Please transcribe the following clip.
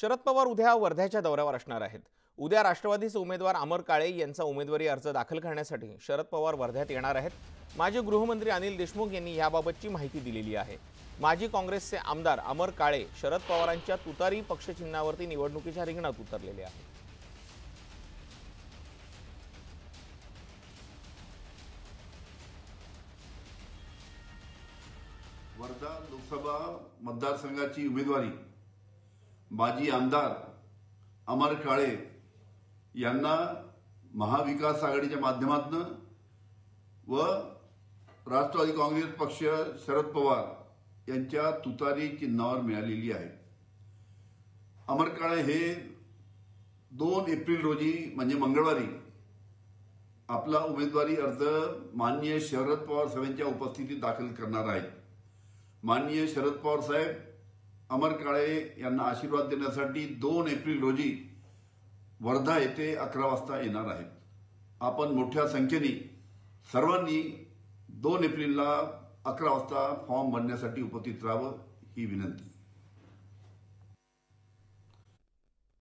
शरद पवार उद्या वर्ध्याच्या दौऱ्यावर असणार आहेत। उद्या राष्ट्रवादीचे उमेदवार अमर काळे यांचा उमेदवारी अर्ज दाखल करण्यासाठी शरद पवार वर्ध्यात येणार आहेत। माजी गृहमंत्री अनिल देशमुख यांनी याबाबतची माहिती दिलेली आहे। माजी काँग्रेसचे आमदार अमर काळे शरद पवारांच्या तुतारी पक्षचिन्हावरती निवडणुकीच्या रिंगणात उतरलेले आहेत। वर्धा लोकसभा मतदारसंघाची उमेदवारी माजी आमदार अमर काळे यांना महाविकास आघाडीच्या माध्यमातून व राष्ट्रवादी काँग्रेस पक्ष शरद पवार यांच्या तुतारी चिन्हावर मिळालेली आहे। अमर काळे हे 2 एप्रिल रोजी म्हणजे मंगळवारी आपला उमेदवारी अर्ज माननीय शरद पवार साहेबांच्या उपस्थितीत दाखल करणार आहेत। माननीय शरद पवार साहेब अमर काळे यांना आशीर्वाद देण्यासाठी 2 एप्रिल रोजी वर्धा येथे 11 वाजता येणार आहेत। आपण मोठ्या संख्येने सर्वांनी 2 एप्रिलला 11 वाजता फॉर्म भरण्यासाठी उपस्थित राहावं ही विनंती।